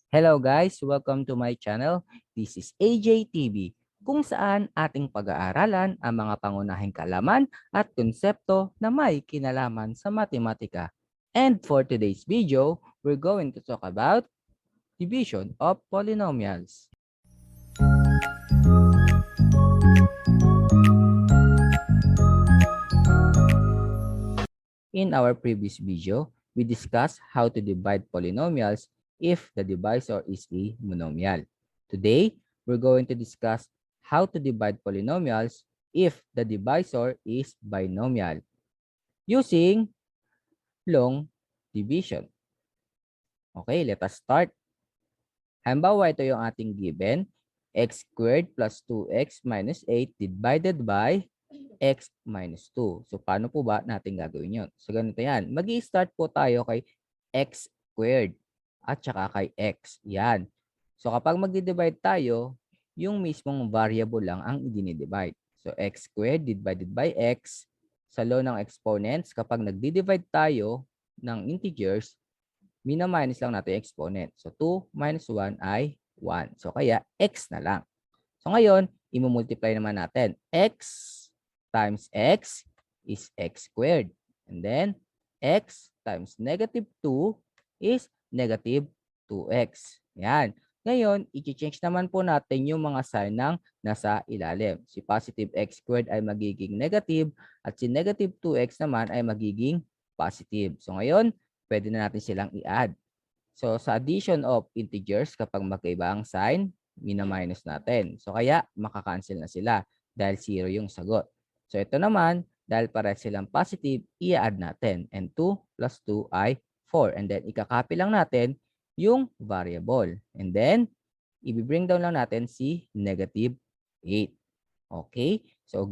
Hello guys, welcome to my channel. This is AJTV, kung saan ating pag-aaralan ang mga pangunahing kaalaman at konsepto na may kinalaman sa matematika. And for today's video, we're going to talk about division of polynomials. In our previous video, we discussed how to divide polynomials if the divisor is a monomial. Today, we're going to discuss how to divide polynomials if the divisor is binomial using long division. Okay, let us start. Halimbawa, ito yung ating given, x squared plus 2x minus 8 divided by x minus 2. So, paano po ba natin gagawin yun? So, ganito yan. Mag-i-start po tayo kay x squared at saka kay x. Yan. So, kapag mag-divide tayo, yung mismong variable lang ang i-divide. So, x squared divided by x. Sa law ng exponents, kapag nag-divide tayo ng integers, mina-minus lang natin yung exponent. So, 2 minus 1 ay 1. So, kaya x na lang. So, ngayon, i-multiply naman natin. X times x is x squared. And then, x times negative 2 is negative 2x. Yan. Ngayon, i-change naman po natin yung mga sign ng nasa ilalim. Si positive x squared ay magiging negative at si negative 2x naman ay magiging positive. So, ngayon, pwede na natin silang i-add. So, sa addition of integers, kapag magkaiba ang sign, mina-minus natin. So, kaya makakancel na sila dahil 0 yung sagot. So, ito naman, dahil pares silang positive, i-add natin. And 2 plus 2 ay 4. And then, ikakopy lang natin yung variable. And then, i-bring down lang natin si negative 8. Okay? So,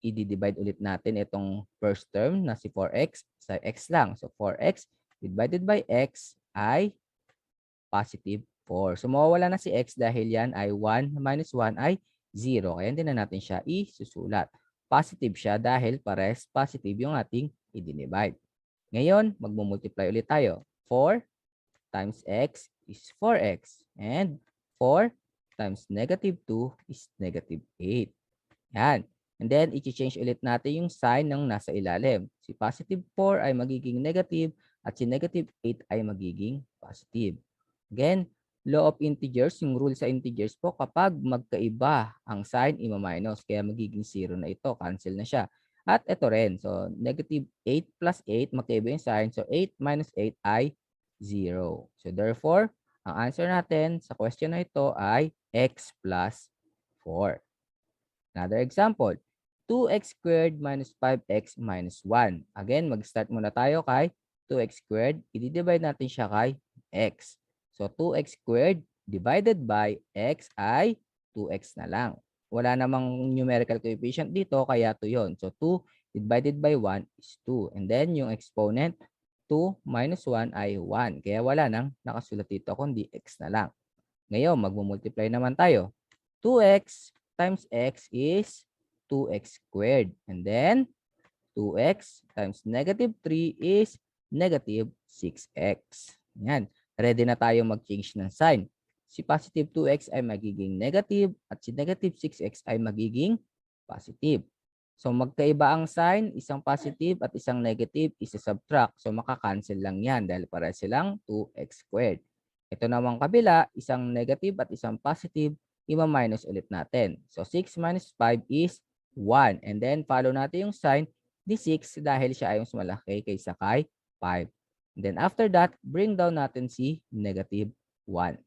i-divide ulit natin itong first term na si 4x sa x lang. So, 4x divided by x ay positive 4. So, mawawala na si x dahil yan ay 1 minus 1 ay 0. Kaya hindi na natin siya isusulat. Positive siya dahil pares positive yung ating i-divide. Ngayon, magmumultiply ulit tayo. 4 times x is 4x. And 4 times negative 2 is negative 8. Yan. And then, i-change ulit natin yung sign ng nasa ilalim. Si positive 4 ay magiging negative at si negative 8 ay magiging positive. Again, law of integers, yung rule sa integers po, kapag magkaiba ang sign, ima-minus. Kaya magiging 0 na ito. Cancel na siya. At ito rin. So, negative 8 plus 8, magkaiba yung sign. So, 8 minus 8 ay 0. So, therefore, ang answer natin sa question na ito ay x plus 4. Another example, 2x squared minus 5x minus 1. Again, mag-start muna tayo kay 2x squared. I-divide natin siya kay x. So, 2x squared divided by x ay 2x na lang. Wala namang numerical coefficient dito, kaya 2 yun. So, 2 divided by 1 is 2. And then, yung exponent, 2 minus 1 ay 1. Kaya wala nang nakasulat dito, kundi x na lang. Ngayon, magmumultiply naman tayo. 2x times x is 2x squared. And then, 2x times negative 3 is negative 6x. Yan. Ready na tayo mag-change ng sign. Si positive 2x ay magiging negative at si negative 6x ay magiging positive. So, magkaiba ang sign, isang positive at isang negative, isa-subtract. So, makakancel lang yan dahil para silang 2x squared. Ito namang kabila, isang negative at isang positive, ima-minus ulit natin. So, 6 minus 5 is 1. And then, follow natin yung sign ni 6 dahil siya ay mas malaki kaysa kay 5. And then, after that, bring down natin si negative 1.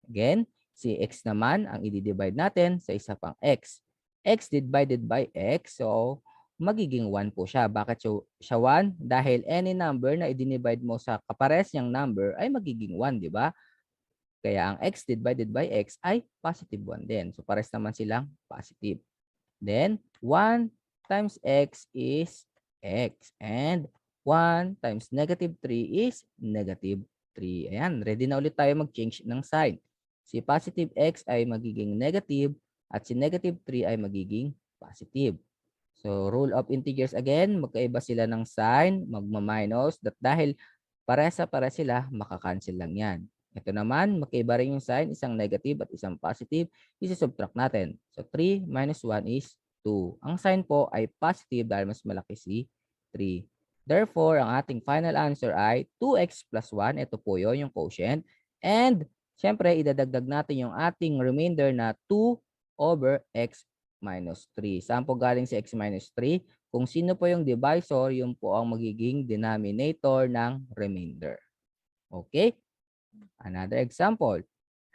Again, si x naman ang i-divide natin sa isa pang x. X divided by x, so magiging 1 po siya. Bakit siya 1? Dahil any number na i-divide mo sa kapares niyang number ay magiging 1, di ba? Kaya ang x divided by x ay positive 1 din. So, pares naman silang positive. Then, 1 times x is x. And 1 times negative 3 is negative 3. Ayan, ready na ulit tayo mag-change ng sign. Si positive x ay magiging negative at si negative 3 ay magiging positive. So, rule of integers again, magkaiba sila ng sign, magma-minus. Dahil pares sila, makakancel lang yan. Ito naman, magkaiba rin yung sign, isang negative at isang positive, isi-subtract natin. So 3 minus 1 is 2. Ang sign po ay positive dahil mas malaki si 3. Therefore, ang ating final answer ay 2x plus 1. Ito po yun, yung quotient. And, syempre, idadagdag natin yung ating remainder na 2 over x minus 3. Saan po galing si x minus 3? Kung sino po yung divisor, yun po ang magiging denominator ng remainder. Okay? Another example.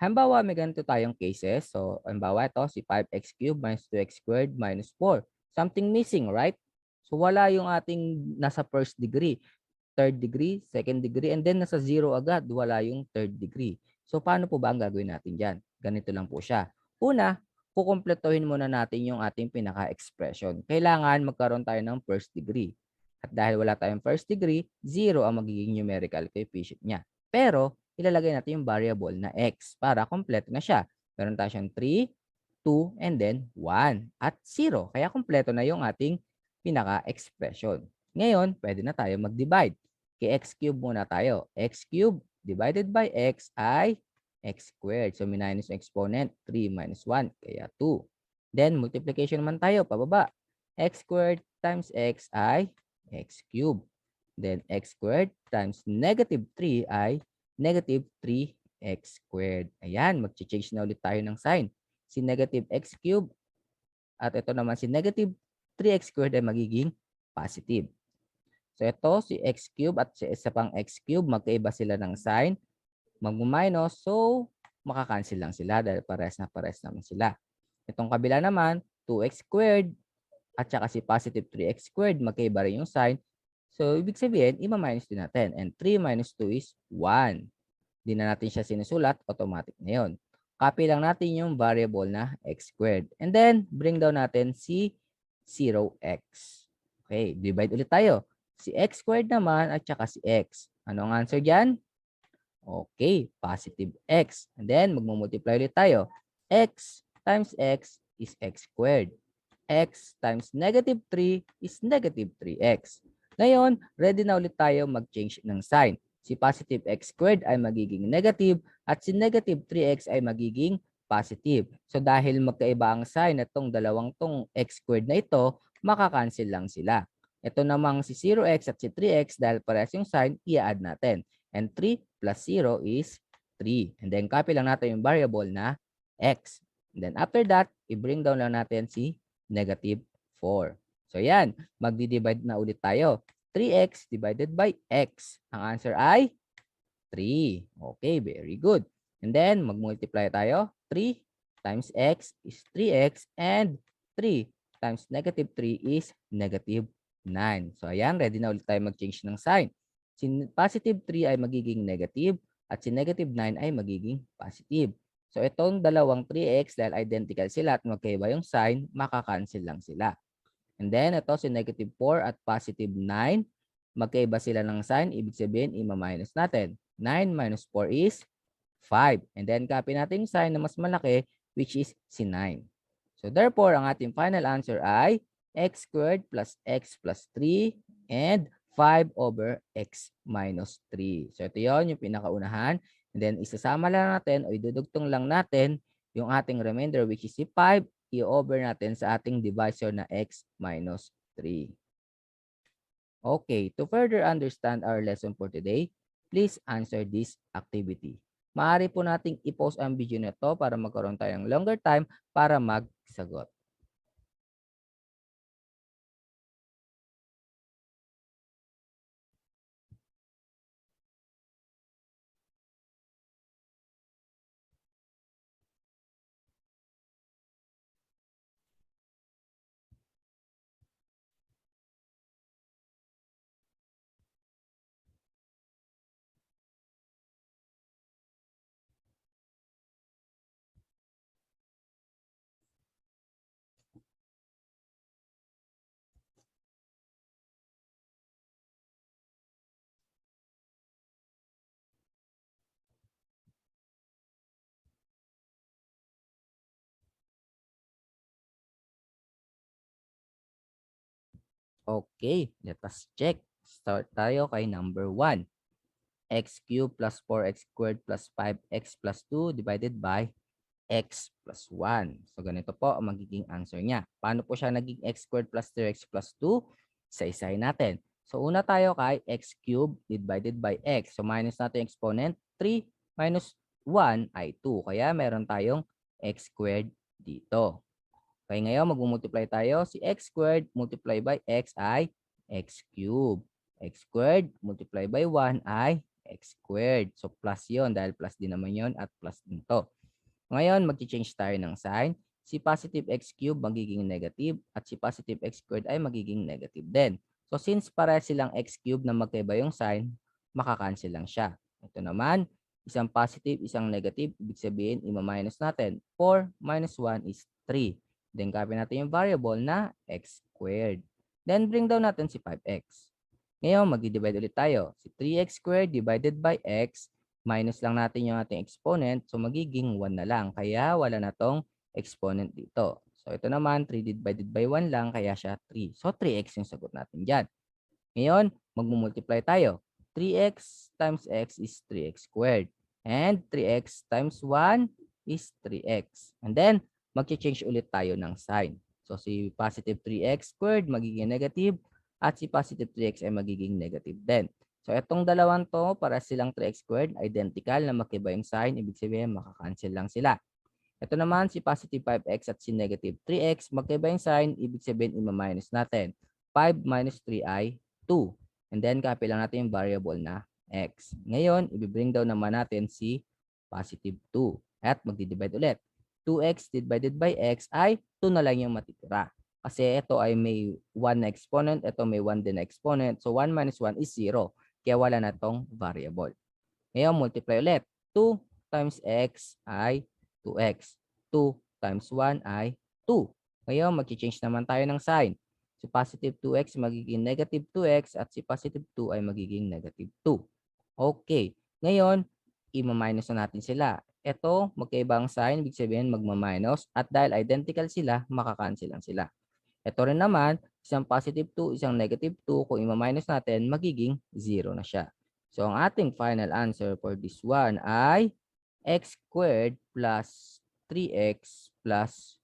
Halimbawa, may ganito tayong cases. So, halimbawa ito, si 5x cubed minus 2x squared minus 4. Something missing, right? So, wala yung ating nasa first degree, third degree, second degree, and then nasa zero agad. Wala yung third degree. So, paano po ba ang gagawin natin dyan? Ganito lang po siya. Una, kukumpletuhin muna natin yung ating pinaka-expression. Kailangan magkaroon tayo ng first degree. At dahil wala tayong first degree, zero ang magiging numerical coefficient niya. Pero, ilalagay natin yung variable na x para kompleto na siya. Meron tayo siyang 3, 2, and then 1 at 0. Kaya kompleto na yung ating pinaka-expression. Ngayon, pwede na tayo mag-divide. Kay x cube muna tayo. X cube divided by x ay x squared. So, minus yung exponent. 3 minus 1, kaya 2. Then, multiplication naman tayo, pababa. X squared times x ay x cube. Then, x squared times negative 3 ay negative 3x squared. Ayan, mag-change na ulit tayo ng sign. Si negative x cube at ito naman si negative 3x squared ay magiging positive. So ito si x cube at si isa pang x cube, magkaiba sila ng sign. Mag-minus, so makakancel lang sila dahil pares naman sila. Itong kabila naman, 2x squared at saka si positive 3x squared, magkaiba rin yung sign. So, ibig sabihin, ima-minus din natin. And 3 minus 2 is 1. Di na natin siya sinusulat, automatic na yun. Copy lang natin yung variable na x squared. And then, bring down natin si 0x. Okay, divide ulit tayo. Si x squared naman at saka si x. Ano ang answer dyan? Okay, positive x. And then, magmumultiply ulit tayo. X times x is x squared. X times negative 3 is negative 3x. Ngayon, ready na ulit tayo mag-change ng sign. Si positive x squared ay magiging negative at si negative 3x ay magiging positive. So dahil magkaiba ang sign na itong dalawang tong x squared na ito, makakancel lang sila. Ito namang si 0x at si 3x dahil parehas yung sign, i-add natin. And 3 plus 0 is 3. And then copy lang natin yung variable na x. And then after that, i-bring down lang natin si negative 4. So yan, magdi-divide na ulit tayo. 3x divided by x. Ang answer ay 3. Okay, very good. And then, mag-multiply tayo. 3 times x is 3x and 3 times negative 3 is negative 9. So ayan, ready na ulit tayo mag-change ng sign. Si positive 3 ay magiging negative at si negative 9 ay magiging positive. So itong dalawang 3x dahil identical sila at magkaiba yung sign, makakancel lang sila. And then ito si negative 4 at positive 9, magkaiba sila ng sign, ibig sabihin ima-minus natin. 9 minus 4 is 5. And then copy natin yung sign na mas malaki which is si 9. So therefore, ang ating final answer ay x squared plus x plus 3 and 5 over x minus 3. So ito yun, yung pinakaunahan. And then isasama lang natin o idudugtong lang natin yung ating remainder which is si 5, i-over natin sa ating divisor na x minus 3. Okay, to further understand our lesson for today, please answer this activity. Maaari po nating i-pause ang video na to para magkaroon tayong longer time para magsagot. Okay, let us check. Start tayo kay number 1. x cubed plus 4x squared plus 5x plus 2 divided by x plus 1. So, ganito po ang magiging answer niya. Paano po siya naging x squared plus 3x plus 2? Isa-isahin natin. So, una tayo kay x cubed divided by x. So, minus natin yung exponent. 3 minus 1 ay 2. Kaya meron tayong x squared dito. Kaya ngayon, mag-multiply tayo. Si x squared multiply by x ay x cubed. X squared multiply by 1 ay x squared. So, plus yon dahil plus din naman yon at plus din to. Ngayon, mag-change tayo ng sign. Si positive x cubed magiging negative at si positive x squared ay magiging negative din. So, since para silang x cubed na magkaiba yung sign, makakancel lang siya. Ito naman, isang positive, isang negative, ibig sabihin, ima-minus natin. 4 minus 1 is 3. Then, copy natin yung variable na x squared. Then, bring down natin si 5x. Ngayon, mag-divide ulit tayo. Si 3x squared divided by x, minus lang natin yung ating exponent. So, magiging 1 na lang. Kaya, wala na tong exponent dito. So, ito naman, 3 divided by 1 lang. Kaya siya 3. So, 3x yung sagot natin dyan. Ngayon, mag-multiply tayo. 3x times x is 3x squared. And 3x times 1 is 3x. And then, mag-change ulit tayo ng sign. So, si positive 3x squared magiging negative at si positive 3x ay magiging negative din. So, itong dalawang to, para silang 3x squared, identical na magkaiba yung sign. Ibig sabihin, makakancel lang sila. Ito naman, si positive 5x at si negative 3x, magkaiba yung sign. Ibig sabihin, ima-minus natin. 5 minus 3 ay 2. And then, copy lang natin yung variable na x. Ngayon, i-bring down naman natin si positive 2. At magdi-divide ulit. 2x divided by x ay 2 na lang yung matitira. Kasi ito ay may 1 na exponent, ito may 1 din na exponent. So, 1 minus 1 is 0. Kaya wala na tong variable. Ngayon, multiply ulit. 2 times x ay 2x. 2 times 1 ay 2. Ngayon, mag-change naman tayo ng sign. Si positive 2x magiging negative 2x at si positive 2 ay magiging negative 2. Okay. Ngayon, i-minus na natin sila. Ito, magkaibang sign, ibig sabihin magma-minus. At dahil identical sila, makakancel lang sila. Ito rin naman, isang positive 2, isang negative 2, kung i-minus natin, magiging 0 na siya. So, ang ating final answer for this one ay x squared plus 3x plus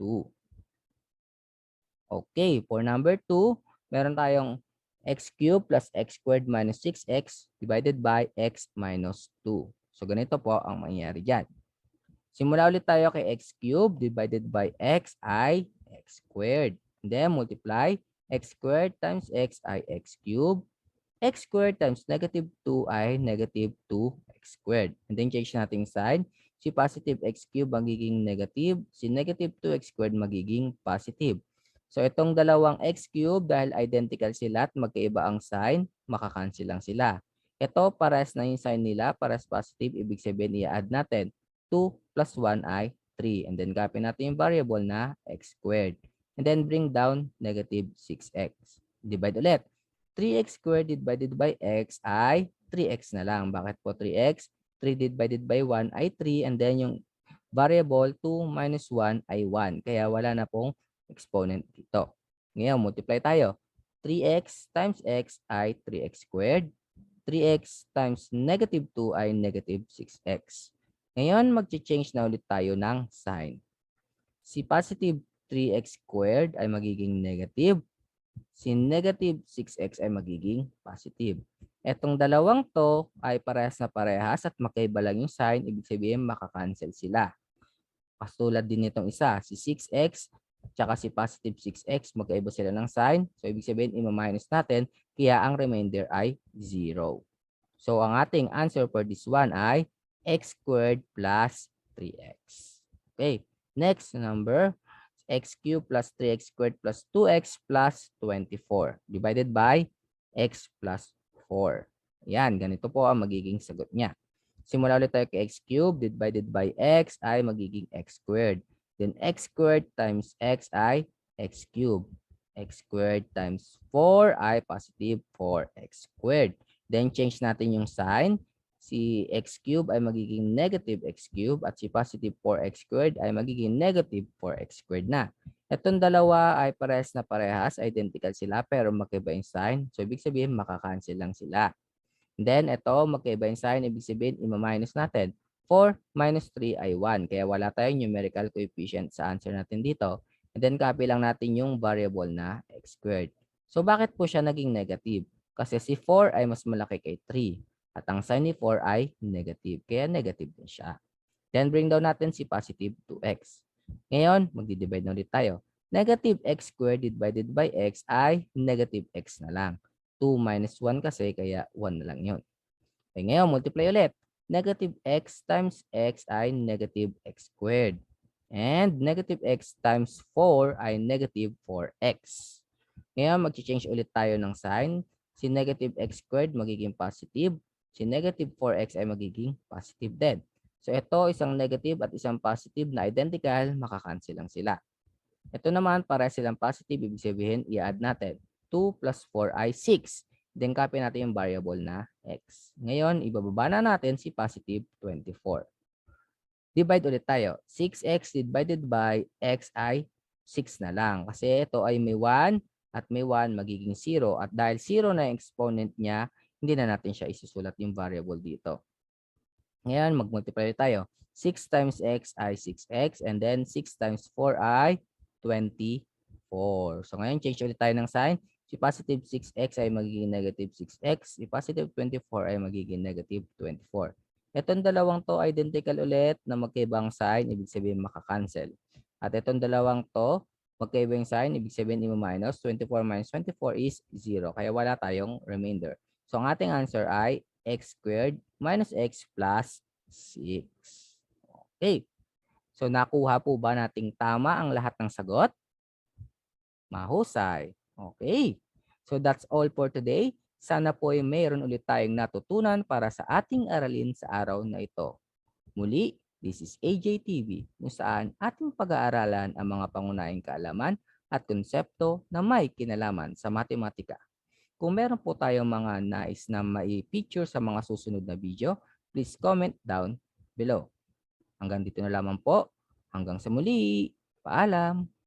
2. Okay, for number 2, meron tayong x cubed plus x squared minus 6x divided by x minus 2. So, ganito po ang mangyayari dyan. Simula ulit tayo kay x cubed divided by x ay x squared. And then, multiply x squared times x ay x cubed. X squared times negative 2 ay negative 2x squared. And then, change natin sign. Si positive x cubed magiging negative. Si negative 2x squared magiging positive. So, itong dalawang x cubed, dahil identical sila at magkaiba ang sign, makakancel lang sila. Ito, pares na yung sign nila, pares positive, ibig sabihin i-add natin. 2 plus 1 ay 3. And then, copy natin yung variable na x squared. And then, bring down negative 6x. Divide ulit. 3x squared divided by x ay 3x na lang. Bakit po 3x? 3 divided by 1 ay 3. And then, yung variable 2 minus 1 ay 1. Kaya wala na pong exponent dito. Ngayon, multiply tayo. 3x times x ay 3x squared. 3x times negative 2 ay negative 6x. Ngayon, mag-change na ulit tayo ng sign. Si positive 3x squared ay magiging negative. Si negative 6x ay magiging positive. Etong dalawang to ay parehas na parehas at magkaiba lang yung sign. Ibig sabihin, makakancel sila. Katulad din nitong isa, si 6x at saka si positive 6x, magkaiba sila ng sign. So, ibig sabihin, ima-minus natin, kaya ang remainder ay 0. So, ang ating answer for this one ay x squared plus 3x. Okay, next number, x cubed plus 3x squared plus 2x plus 24 divided by x plus 4. Yan, ganito po ang magiging sagot niya. Simula ulit tayo kay x cubed divided by x ay magiging x squared. Then x squared times x ay x cubed. X squared times 4 ay positive 4x squared. Then change natin yung sign. Si x cubed ay magiging negative x cubed at si positive 4x squared ay magiging negative 4x squared na. Itong dalawa ay parehas na parehas, identical sila pero magkaiba yung sign. So ibig sabihin makakancel lang sila. Then, ito, magkaiba yung sign. Ibig sabihin, ima-minus natin. 4 minus 3 ay 1. Kaya wala tayong numerical coefficient sa answer natin dito. And then, copy lang natin yung variable na x squared. So, bakit po siya naging negative? Kasi si 4 ay mas malaki kay 3. At ang sign ni 4 ay negative. Kaya negative din siya. Then, bring down natin si positive 2x. Ngayon, magdi-divide na ulit tayo. Negative x squared divided by x ay negative x na lang. 2 minus 1 kasi, kaya 1 na lang yun. Okay, ngayon, multiply ulit. Negative x times x ay negative x squared. And negative x times 4 ay negative 4x. Ngayon, mag-change ulit tayo ng sign. Si negative x squared magiging positive. Si negative 4x ay magiging positive din. So, ito, isang negative at isang positive na identical, makakancel lang sila. Ito naman, para silang positive, ibig sabihin, i-add natin. 2 plus 4 ay 6. Then, copy natin yung variable na x. Ngayon, ibababa na natin si positive 24. Divide ulit tayo. 6x divided by x ay 6 na lang. Kasi ito ay may 1 at may 1 magiging 0. At dahil 0 na yung exponent niya, hindi na natin siya isusulat yung variable dito. Ngayon, mag-multiply tayo. 6 times x ay 6x and then 6 times 4 ay 24. So ngayon, change ulit tayo ng sign. Si positive 6x ay magiging negative 6x. Si positive 24 ay magiging negative 24. Itong dalawang to identical ulit na magkaibang sign, ibig sabihin makakancel. At itong dalawang to, magkaibang sign, ibig sabihin i-minus. 24 minus 24 is 0. Kaya wala tayong remainder. So ang ating answer ay x squared minus x plus 6. Okay. So, nakuha po ba nating tama ang lahat ng sagot? Mahusay. Okay. So, that's all for today. Sana po ay mayroon ulit tayong natutunan para sa ating aralin sa araw na ito. Muli, this is AJTV, kung saan ating pag-aaralan ang mga pangunahing kaalaman at konsepto na may kinalaman sa matematika. Kung meron po tayong mga nais na mai-feature sa mga susunod na video, please comment down below. Hanggang dito na lamang po. Hanggang sa muli. Paalam.